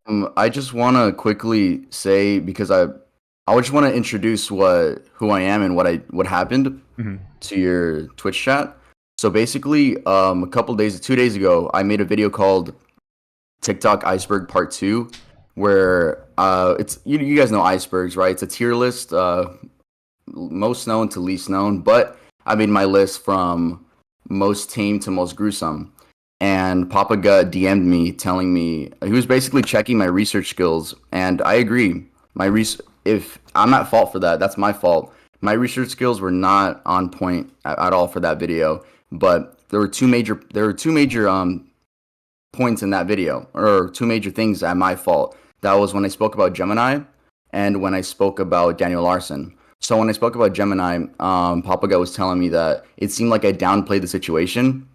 I just want to quickly say because I just want to introduce who I am and what happened Hmm. to your Twitch chat. So basically, a couple days, 2 days ago, I made a video called TikTok Iceberg Part Two, where it's you guys know icebergs, right? It's a tier list, most known to least known, but I made my list from most tame to most gruesome. And Papa Gut DM'd me telling me he was basically checking my research skills, and I agree. If I'm at fault for that, that's my fault. My research skills were not on point at all for that video, but there were two major points in that video, or two major things at my fault. That was when I spoke about Gemini and when I spoke about Daniel Larson. So when I spoke about Gemini, Papa Gut was telling me that it seemed like I downplayed the situation,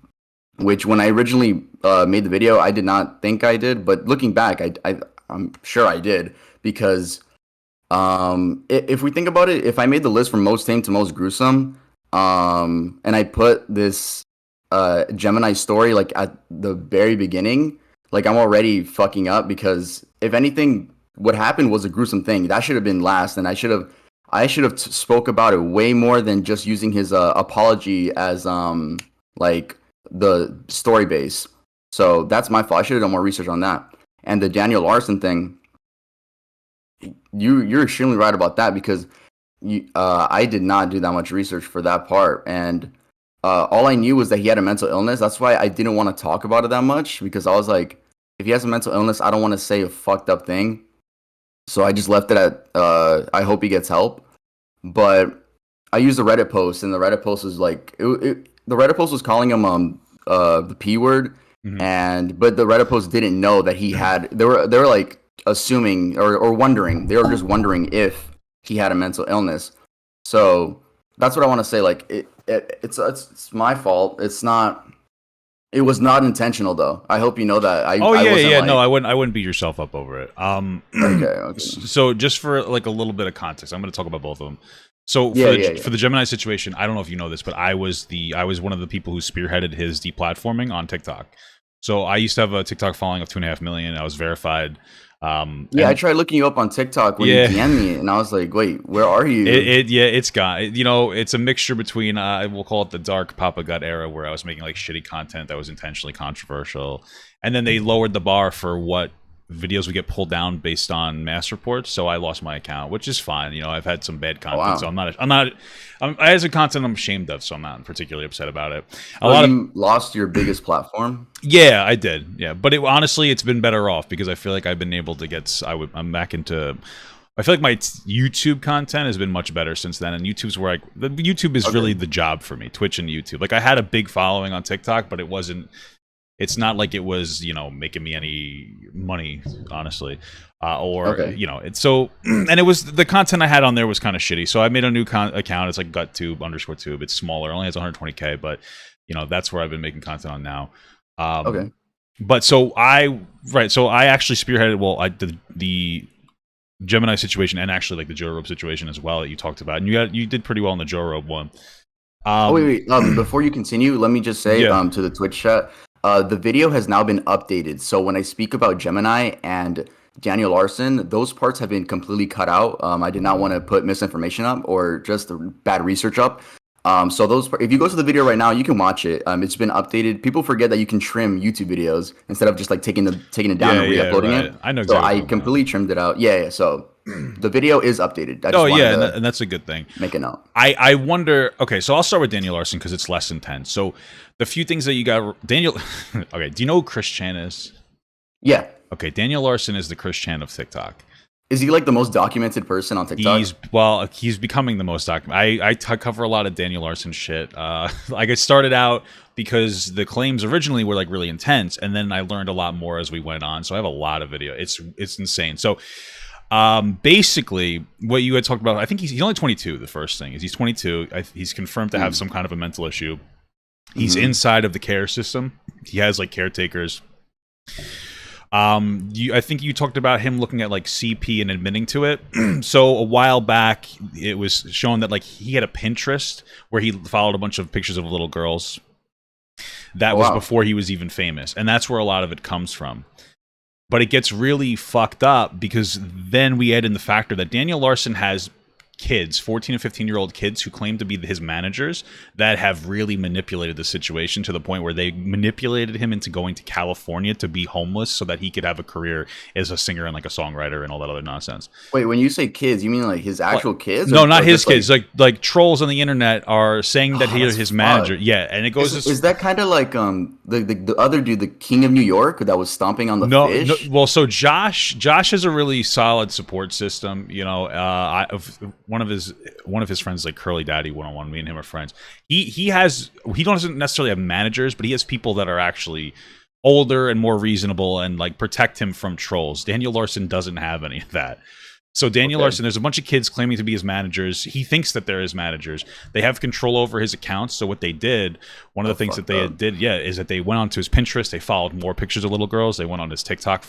which when I originally made the video, I did not think I did. But looking back, I'm sure I did because if we think about it, if I made the list from most tame to most gruesome, and I put this Gemini story like at the very beginning, like I'm already fucking up because if anything, what happened was a gruesome thing. That should have been last, and I should have spoke about it way more than just using his apology as like the story base. So that's my fault. I should have done more research on that. And the Daniel Larson thing, you're extremely right about that because I did not do that much research for that part, and all I knew was that he had a mental illness. That's why I didn't want to talk about it that much because I was like, if he has a mental illness, I don't want to say a fucked up thing. So I just left it at I hope he gets help. But I used a Reddit post, and the Reddit post was like the Reddit post was calling him the P word, Hmm. and but the Reddit post didn't know that he had. They were like assuming or wondering. They were just wondering if he had a mental illness. So that's what I want to say. Like it's my fault. It's not. It was not intentional though. I hope you know that. I Oh I yeah, wasn't yeah. No, like I wouldn't beat yourself up over it. okay, okay. So just for like a little bit of context, I'm going to talk about both of them. So Yeah, yeah, yeah. for the Gemini situation, I don't know if you know this, but I was one of the people who spearheaded his deplatforming on TikTok. So I used to have a TikTok following of 2.5 million. I was verified, Yeah, I and tried looking you up on TikTok when you yeah. DM me, and I was like, "Wait, where are you?" Yeah, it's got, you know, it's a mixture between we'll call it the dark Papa Gut era where I was making like shitty content that was intentionally controversial, and then they lowered the bar for what videos would get pulled down based on mass reports, so I lost my account, which is fine. You know, I've had some bad Oh content, so wow. I have some content I'm ashamed of, so I'm not particularly upset about it. A Oh, lot of you lost your biggest platform? Yeah, I did. Yeah, but honestly, it's been better off because I feel like I've been able to get. I'm back into. I feel like my YouTube content has been much better since then, and YouTube's where the YouTube is Okay. really the job for me. Twitch and YouTube. Like I had a big following on TikTok, but it wasn't. It's not like it was, making me any money, honestly, or Okay. it's so. And it was the content I had on there was kind of shitty, so I made a new account. It's like guttube underscore tube. It's smaller, it only has 120K, but that's where I've been making content on now. Um, Okay. but so I actually spearheaded. Well, I did the Gemini situation and actually like the Joe Robe situation as well that you talked about, and you did pretty well in the Joe Robe one. Oh wait, Um, wait. Before you continue, let me just say yeah. to the Twitch chat, the video has now been updated. So when I speak about Gemini and Daniel Larson, those parts have been completely cut out. I did not want to put misinformation up or just bad research up. So if you go to the video right now, you can watch it. It's been updated. People forget that you can trim YouTube videos instead of just like taking it down Yeah, and yeah, re-uploading it. right. I know So exactly what I you're talking about. completely trimmed it out. Yeah, yeah. So the video is updated. I Oh just wanted yeah, to and that's a good thing. make a note. I wonder. Okay, so I'll start with Daniel Larson because it's less intense. So the few things that you got, Daniel. Okay, do you know who Chris Chan is? Yeah. Okay, Daniel Larson is the Chris Chan of TikTok. Is he like the most documented person on TikTok? He's becoming the most documented. Cover a lot of Daniel Larson shit. Like I started out because the claims originally were like really intense, and then I learned a lot more as we went on. So I have a lot of video. It's insane. So basically, what you had talked about, I think he's only 22. The first thing is he's 22. He's confirmed to have Mm. some kind of a mental issue. He's Mm-hmm. inside of the care system. He has like caretakers. I think you talked about him looking at like CP and admitting to it. So a while back, it was shown that like he had a Pinterest where he followed a bunch of pictures of little girls. That Oh was wow. before he was even famous, and that's where a lot of it comes from. But it gets really fucked up because then we add in the factor that Daniel Larson has kids, 14 and 15-year-old kids who claim to be his managers that have really manipulated the situation to the point where they manipulated him into going to California to be homeless so that he could have a career as a singer and like a songwriter and all that other nonsense. Wait, when you say kids, you mean like his actual kids? No, not his kids. Like trolls on the internet are saying that he is his manager. Yeah, and it goes. Is that kind of like the other dude, the King of New York, that was stomping on the fish? No, well, so Josh has a really solid support system. You know, one of his friends, like Curly Daddy 101, me and him are friends. He doesn't necessarily have managers, but he has people that are actually older and more reasonable and like protect him from trolls. Daniel Larson doesn't have any of that. So Daniel Larson, there's a bunch of kids claiming to be his managers. He thinks that they're his managers. They have control over his accounts. So what they did, one of the things that they did, is that they went onto his Pinterest. They followed more pictures of little girls. They went on his TikTok,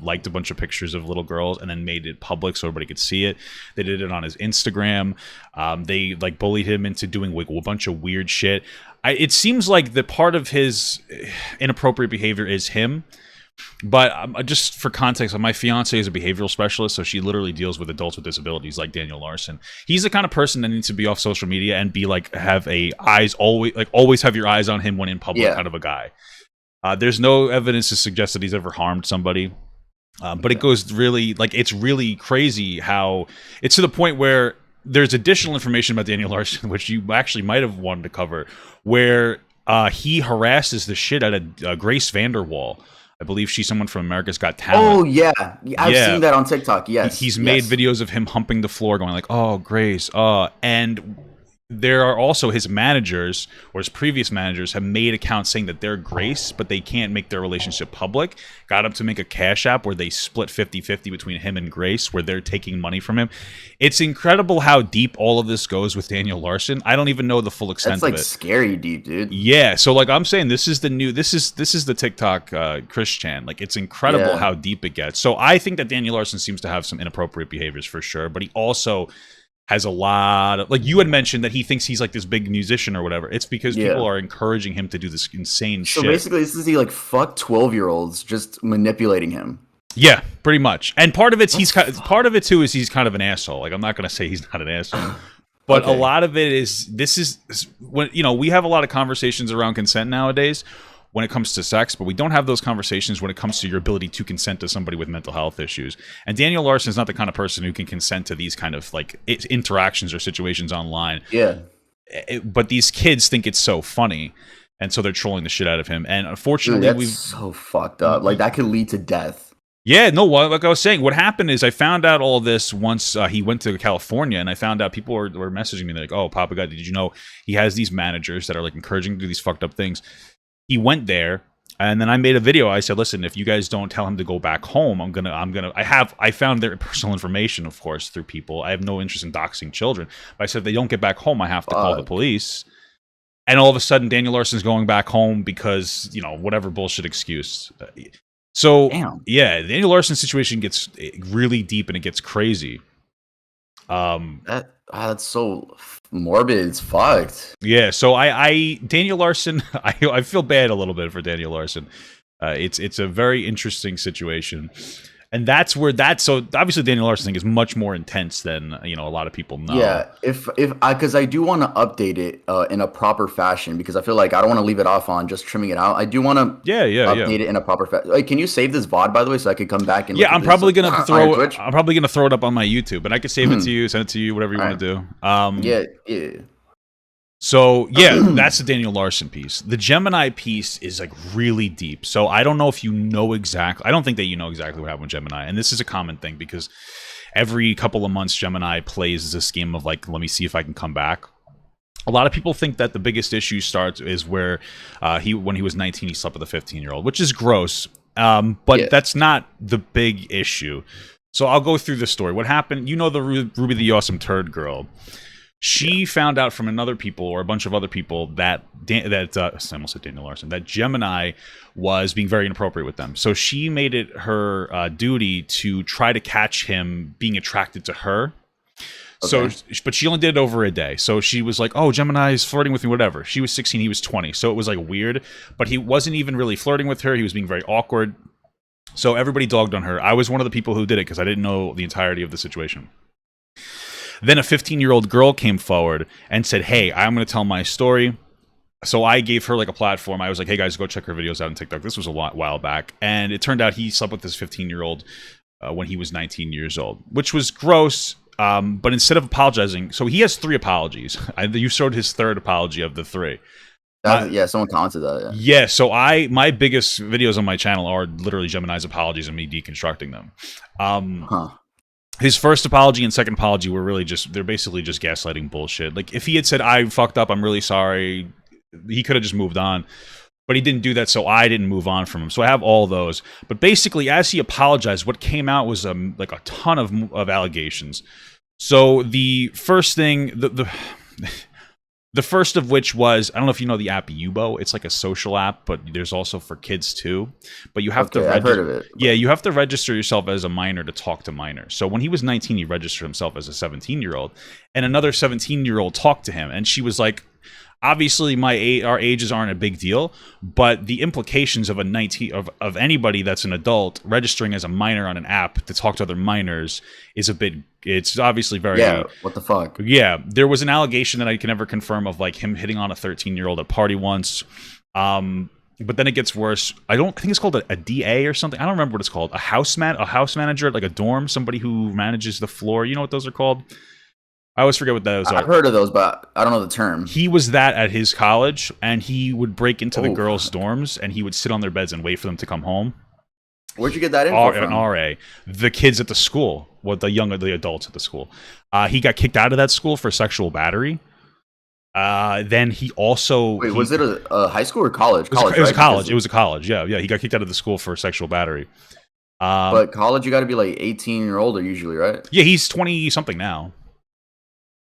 liked a bunch of pictures of little girls, and then made it public so everybody could see it. They did it on his Instagram. They like bullied him into doing like a bunch of weird shit. It seems like the part of his inappropriate behavior is him. But just for context, my fiance is a behavioral specialist, so she literally deals with adults with disabilities like Daniel Larson. He's the kind of person that needs to be off social media and be like always have your eyes on him when in public, kind of a guy. There's no evidence to suggest that he's ever harmed somebody, but it goes really it's really crazy how it's to the point where there's additional information about Daniel Larson, which you actually might have wanted to cover, where he harasses the shit out of Grace Vanderwall. I believe she's someone from America's Got Talent. Oh, yeah. I've seen that on TikTok, yes. He's made videos of him humping the floor going like, oh, Grace, and there are also his managers or his previous managers have made accounts saying that they're Grace, but they can't make their relationship public. Got him to make a Cash App where they split 50-50 between him and Grace, where they're taking money from him. It's incredible how deep all of this goes with Daniel Larson. I don't even know the full extent of it. That's scary deep, dude. Yeah, so like I'm saying, this is the TikTok Chris Chan. Like it's incredible how deep it gets. So I think that Daniel Larson seems to have some inappropriate behaviors for sure, but he also has a lot of, like you had mentioned that he thinks he's like this big musician or whatever. It's because people are encouraging him to do this insane shit. So basically this is like fuck 12-year-olds just manipulating him. Yeah, pretty much. And part of it too is he's kind of an asshole. Like I'm not going to say he's not an asshole. But a lot of it is when we have a lot of conversations around consent nowadays when it comes to sex, but we don't have those conversations when it comes to your ability to consent to somebody with mental health issues. And Daniel Larson is not the kind of person who can consent to these kind of like interactions or situations online. Yeah. But these kids think it's so funny, and so they're trolling the shit out of him. And unfortunately, that's so fucked up. Like that could lead to death. Yeah, no, like I was saying, what happened is I found out all this once he went to California, and I found out people were messaging me like, oh, Papa God, did you know he has these managers that are like encouraging him to do these fucked up things? He went there, and then I made a video. I said, listen, if you guys don't tell him to go back home, I found their personal information, of course, through people. I have no interest in doxing children. But I said, if they don't get back home, I have to call the police. And all of a sudden, Daniel Larson's going back home because, whatever bullshit excuse. So, yeah, the Daniel Larson situation gets really deep and it gets crazy. That's so morbid. It's fucked. Yeah. So Daniel Larson, I feel bad a little bit for Daniel Larson. It's a very interesting situation. And that's where so obviously Daniel Larson thing is much more intense than a lot of people know. Yeah, because I do want to update it in a proper fashion, because I feel like I don't want to leave it off on just trimming it out. I do want to update it in a proper fashion. Like, can you save this VOD, by the way, so I could come back and I'm probably gonna throw it up on my YouTube, and I could save it to you, send it to you, whatever you want to do. Yeah. So, that's the Daniel Larson piece. The Gemini piece is like really deep. So I don't know if you know exactly. I don't think that you know exactly what happened with Gemini. And this is a common thing because every couple of months, Gemini plays this game of like, let me see if I can come back. A lot of people think that the biggest issue is where when he was 19, he slept with a 15-year-old, which is gross. But that's not the big issue. So I'll go through the story. What happened? The Ruby the Awesome Turd girl. She found out from a bunch of other people that I almost said Daniel Larson, that Gemini was being very inappropriate with them. So she made it her duty to try to catch him being attracted to her. Okay. So, but she only did it over a day. So she was like, "Oh, Gemini is flirting with me, whatever." She was 16, he was 20, so it was like weird. But he wasn't even really flirting with her. He was being very awkward. So everybody dogged on her. I was one of the people who did it because I didn't know the entirety of the situation. Then a 15-year-old girl came forward and said, hey, I'm going to tell my story. So I gave her like a platform. I was like, hey guys, go check her videos out on TikTok. This was a while back. And it turned out he slept with this 15-year-old when he was 19 years old, which was gross. But instead of apologizing, so he has 3 apologies. You showed his 3rd apology of the 3. Yeah, someone commented that. Yeah, so my biggest videos on my channel are literally Gemini's apologies and me deconstructing them. His first apology and second apology were really they're basically just gaslighting bullshit. Like, if he had said, I fucked up, I'm really sorry, he could have just moved on. But he didn't do that, so I didn't move on from him. So I have all those. But basically, as he apologized, what came out was like a ton of allegations. So the first thing, the first of which was, I don't know if you know the app Yubo. It's like a social app, but there's also for kids too. But you have to I've heard of it. Yeah, you have to register yourself as a minor to talk to minors. So when he was 19, he registered himself as a 17-year-old, and another 17-year-old talked to him, and she was like, obviously our ages aren't a big deal, but the implications of of anybody that's an adult registering as a minor on an app to talk to other minors is it's obviously very... Yeah, what the fuck? Yeah, there was an allegation that I can never confirm of like him hitting on a 13-year-old at a party once. But then it gets worse. I think it's called a DA or something. I don't remember what it's called. A house manager at like a dorm, somebody who manages the floor. You know what those are called? I always forget what those are. I've heard of those, but I don't know the term. He was that at his college, and he would break into the girls' dorms, and he would sit on their beds and wait for them to come home. Where'd you get that info from? An RA. The kids at the school, the adults at the school. He got kicked out of that school for sexual battery. Then he also... Wait, was it a high school or college? It was college. It was a college, yeah. He got kicked out of the school for sexual battery. But college, you got to be like 18 or older usually, right? Yeah, he's 20-something now.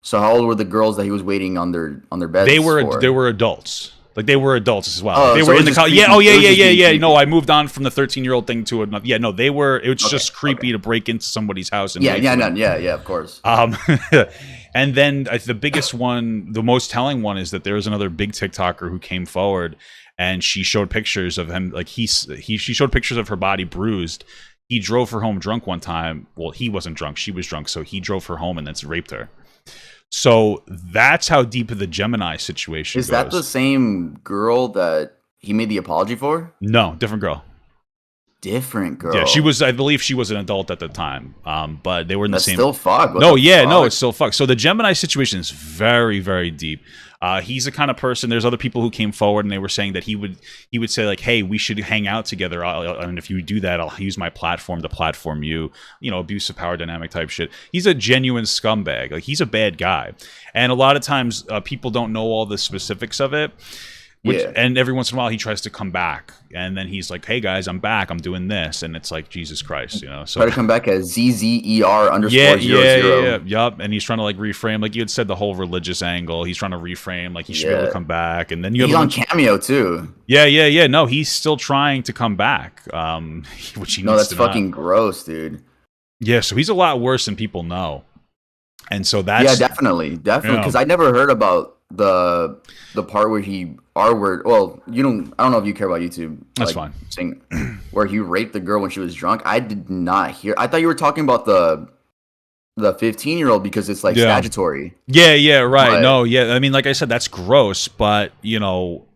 So how old were the girls that he was waiting on their beds? They were adults. Like, they were adults as well. Oh, they so were in the college. Yeah, creepy. No, I moved on from the 13-year-old thing to another. Yeah, no, they were. It was just creepy to break into somebody's house and yeah, of course. And then the biggest one, the most telling one, is that there was another big TikToker who came forward, and she showed pictures of him. Like she showed pictures of her body bruised. He drove her home drunk one time. Well, he wasn't drunk. She was drunk. So he drove her home and then raped her. So that's how deep the Gemini situation goes. Is that the same girl that he made the apology for? No, different girl. Different girl. Yeah, I believe she was an adult at the time. But they were in the same... still fucked. No, it's still fucked. So the Gemini situation is very, very deep. He's the kind of person... There's other people who came forward and they were saying that he would say like, hey, we should hang out together. And if you do that, I'll use my platform to platform you. You know, abusive power dynamic type shit. He's a genuine scumbag. Like, he's a bad guy. And a lot of times people don't know all the specifics of it. And every once in a while he tries to come back, and then he's like, hey guys, I'm back, I'm doing this, and it's like, Jesus Christ, you know. So try to come back as ZZER_00. Yup. And he's trying to like reframe, like you had said, the whole religious angle. He's trying to reframe, like he should be able to come back. And then he's on Cameo too. Yeah. No, he's still trying to come back. Which he needs to fucking gross, dude. Yeah, so he's a lot worse than people know. And so that's definitely. Because I never heard about the part where he R-word. Well, I don't know if you care about YouTube. That's fine. Saying where he raped the girl when she was drunk. I did not hear. I thought you were talking about the 15-year-old because it's like statutory. Yeah, right. But, no, yeah. I mean, like I said, that's gross, but you know,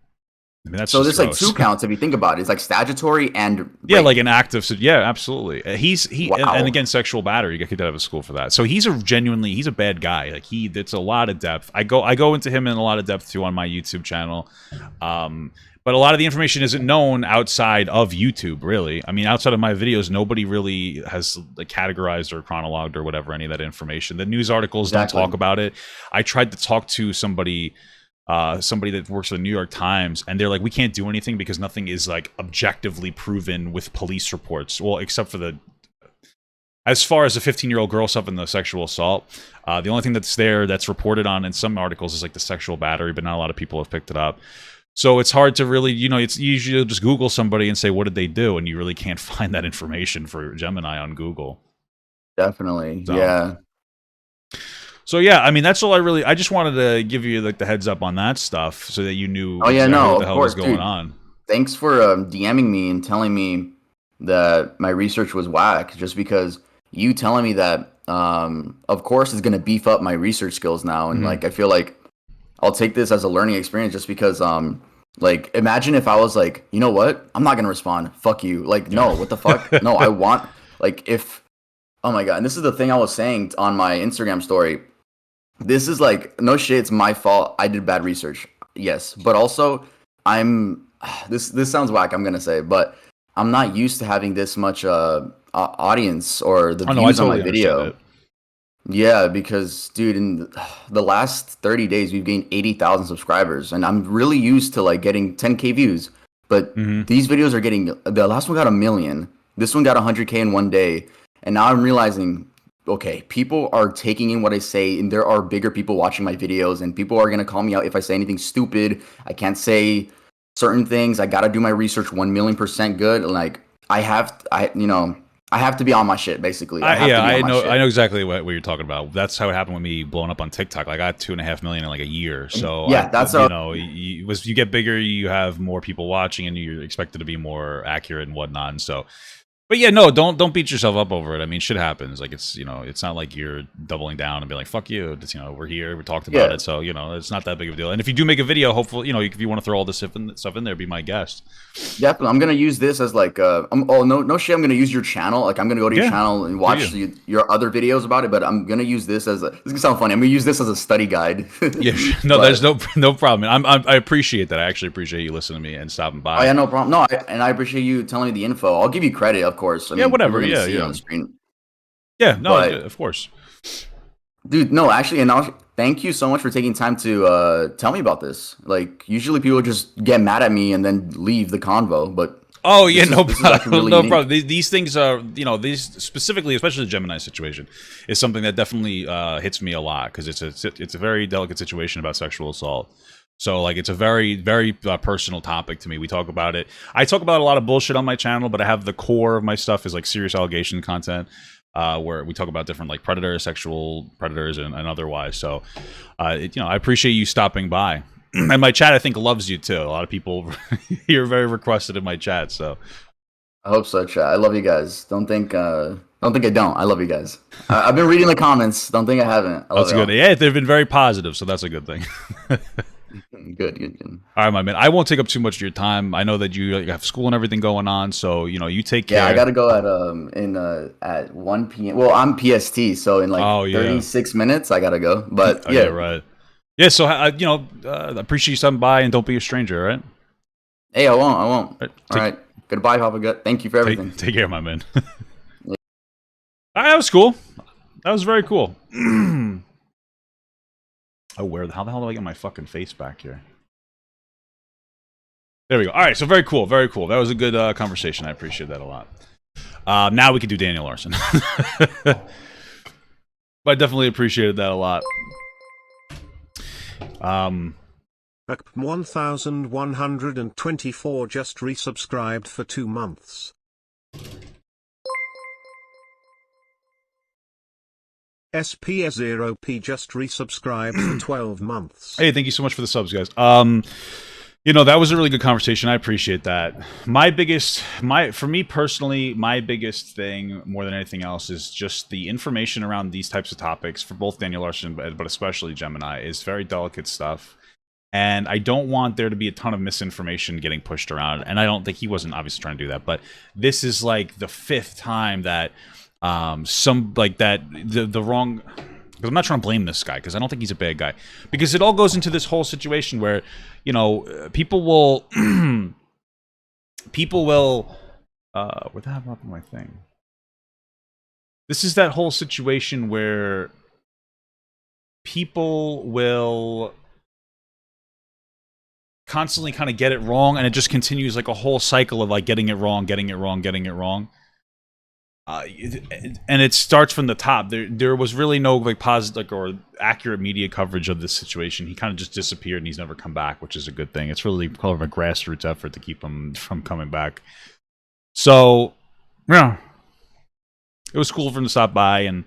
I mean, that's so there's gross. Like 2 counts if you think about it. It's like statutory and rape. Like an act of absolutely. And again, sexual battery. You get kicked out of school for that. So he's a bad guy. Like it's a lot of depth. I go into him in a lot of depth too on my YouTube channel. But a lot of the information isn't known outside of YouTube, really. I mean, outside of my videos, nobody really has like categorized or chronologued or whatever any of that information. The news articles don't talk about it. I tried to talk to somebody that works for the New York Times, and they're like, we can't do anything because nothing is like objectively proven with police reports. Well, except for as far as the 15-year-old girl stuff and the sexual assault, the only thing that's reported on in some articles is like the sexual battery, but not a lot of people have picked it up. So it's hard to really, it's usually just Google somebody and say, what did they do? And you really can't find that information for Gemini on Google. Definitely. Yeah. So yeah, I mean, that's all I just wanted to give you like the heads up on that stuff so that you knew what the hell was going on. Thanks for DMing me and telling me that my research was whack just because you telling me that of course it's gonna beef up my research skills now, and Mhm. like I feel like I'll take this as a learning experience just because like imagine if I was like, you know what? I'm not gonna respond. Fuck you. Like, Yeah. no, what the fuck? No, I want like if oh my god, and this is the thing I was saying on my Instagram story. This is like no shit, it's my fault. I did bad research. Yes. But also I'm this sounds whack, I'm gonna say, but I'm not used to having this much audience or the Oh no, I views on my totally understand video. it. Yeah, because dude, in the last 30 days, we've gained 80,000 subscribers, and I'm really used to like getting 10K views. But Hmm. these videos are getting the last one got a million. This one got 100K in one day, and now I'm realizing, okay, people are taking in what I say, and there are bigger people watching my videos, and people are gonna call me out if I say anything stupid. I can't say certain things. I gotta do my research 1,000,000% good. Like I have to be on my shit. Basically, I have to Yeah, be on my I shit. know exactly what you're talking about. That's how it happened with me blowing up on TikTok. Like, I got 2.5 million in like a year. So Yeah, that's a you get bigger, you have more people watching, and you're expected to be more accurate and whatnot. And so, but yeah, no, don't beat yourself up over it. I mean, shit happens. Like, it's it's not like you're doubling down and be like, fuck you. It's, we're here, we talked about yeah. it, so it's not that big of a deal. And if you do make a video, hopefully, if you want to throw all this stuff in there, be my guest. Definitely, I'm gonna use this as like oh no shit, I'm gonna use your channel. Like I'm gonna go to your Yeah, channel and do watch you? your other videos about it. But I'm gonna use this as this is gonna sound funny. I'm gonna use this as a study guide. Yeah, no, there's But no problem. I appreciate that. I actually appreciate you listening to me and stopping oh by. yeah, no problem. No, and I appreciate you telling me the info. I'll give you credit, of course. I Yeah, mean, people whatever. are gonna Yeah, see it on yeah, the screen. yeah. No, But of course. dude, no, actually, and thank you so much for taking time to tell me about this. Like usually people just get mad at me and then leave the convo, but Oh yeah, no this is actually problem. really No unique. problem. These things are, these specifically, especially the Gemini situation, is something that definitely hits me a lot because it's a very delicate situation about sexual assault. So like it's a very personal topic to me. We talk about it. I talk about a lot of bullshit on my channel, but I have the core of my stuff is like serious allegation content. Where we talk about different like predators, sexual predators, and otherwise. So, I appreciate you stopping by. And my chat, I think, loves you too. A lot of people, you're very requested in my chat. So, I hope so, chat. I love you guys. Don't think I don't. I love you guys. I've been reading the comments. Don't think I haven't. I love that's good. y'all. Yeah, they've been very positive, so that's a good thing. Good. All right, my man. I won't take up too much of your time. I know that you have school and everything going on, so you take Yeah, I care. gotta go at 1 p.m. Well, I'm PST, so in like Oh yeah. 36 minutes I gotta go. But Oh yeah, yeah, right. Yeah. So appreciate you stopping by, and don't be a stranger. All right. hey, I won't. I won't. All right. All right. Goodbye, Papa Gut. Thank you for everything. Take care, my man. All right, that was cool. That was very cool. Oh, how the hell do I get my fucking face back here? There we go. All right, so very cool, very cool. That was a good conversation. I appreciate that a lot. Now we can do Daniel Larson. But I definitely appreciated that a lot. Ak 1124 just resubscribed for 2 months. SPS0P just resubscribed for 12 months. Hey, thank you so much for the subs, guys. That was a really good conversation. I appreciate that. For me personally, my biggest thing more than anything else is just the information around these types of topics for both Daniel Larson, but especially Gemini, is very delicate stuff. And I don't want there to be a ton of misinformation getting pushed around. And I don't think he wasn't obviously trying to do that, but this is like the 5th time that the wrong, because I'm not trying to blame this guy because I don't think he's a bad guy, because it all goes into this whole situation where people will where the hell happened to my thing? This is that whole situation where people will constantly kind of get it wrong, and it just continues like a whole cycle of like getting it wrong, getting it wrong, getting it wrong. And it starts from the top. There was really no like positive or accurate media coverage of this situation. He kind of just disappeared and he's never come back, which is a good thing. It's really kind of a grassroots effort to keep him from coming back. So, yeah, it was cool for him to stop by, and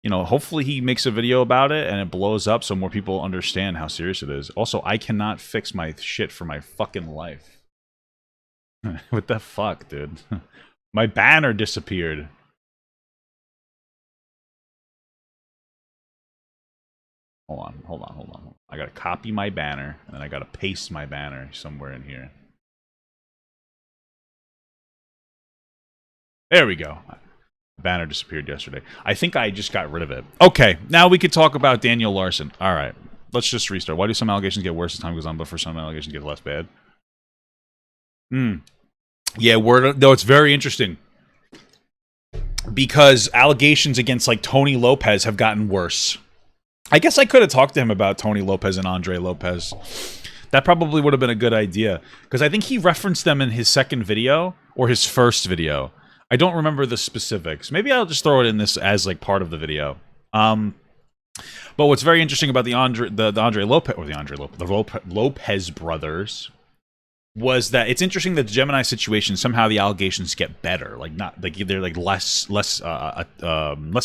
hopefully he makes a video about it and it blows up so more people understand how serious it is. Also, I cannot fix my shit for my fucking life. What the fuck, dude? My banner disappeared. Hold on. I gotta copy my banner, and then I gotta paste my banner somewhere in here. There we go. The banner disappeared yesterday. I think I just got rid of it. Okay, now we could talk about Daniel Larson. All right, let's just restart. Why do some allegations get worse as time goes on, but for some allegations get less bad? Yeah, though it's very interesting. Because allegations against, like, Tony Lopez have gotten worse. I guess I could have talked to him about Tony Lopez and Andre Lopez. That probably would have been a good idea. Because I think he referenced them in his second video, or his first video. I don't remember the specifics. Maybe I'll just throw it in this as, like, part of the video. But what's very interesting about the Lopez brothers was that it's interesting that the Gemini situation, somehow the allegations get better, like not like they're like less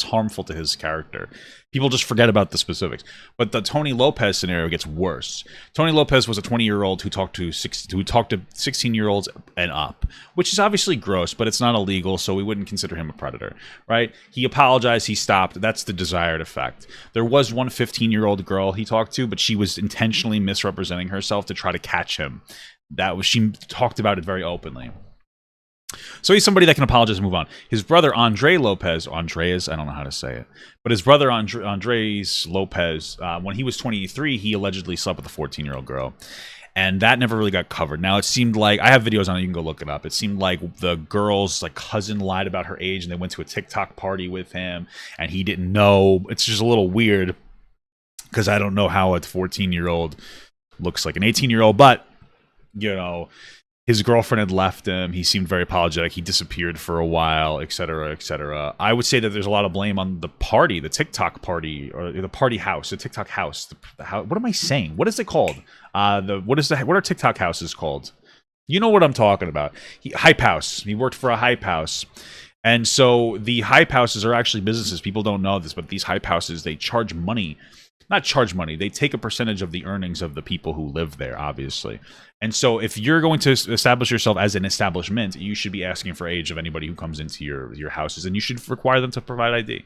harmful to his character. People just forget about the specifics. But the Tony Lopez scenario gets worse. Tony Lopez was a 20-year-old who talked to 16-year-olds and up, which is obviously gross, but it's not illegal, so we wouldn't consider him a predator, right? He apologized, he stopped. That's the desired effect. There was one 15-year-old girl he talked to, but she was intentionally misrepresenting herself to try to catch him. She talked about it very openly. So he's somebody that can apologize and move on. His brother Andres, I don't know how to say it, but his brother Andres Lopez, when he was 23, he allegedly slept with a 14-year-old girl, and that never really got covered. Now it seemed like, I have videos on it, you can go look it up. It seemed like the girl's like cousin lied about her age, and they went to a TikTok party with him, and he didn't know. It's just a little weird because I don't know how a 14-year-old looks like an 18-year-old, but you know, his girlfriend had left him. He seemed very apologetic. He disappeared for a while, etc., etc. I would say that there's a lot of blame on the party, the TikTok party, or the party house, the TikTok house. What am I saying? What is it called? What are TikTok houses called? You know what I'm talking about. Hype house. He worked for a hype house. And so the hype houses are actually businesses. People don't know this, but these hype houses, they charge money. Not charge money. They take a percentage of the earnings of the people who live there, obviously. And so if you're going to establish yourself as an establishment, you should be asking for age of anybody who comes into your houses, and you should require them to provide ID.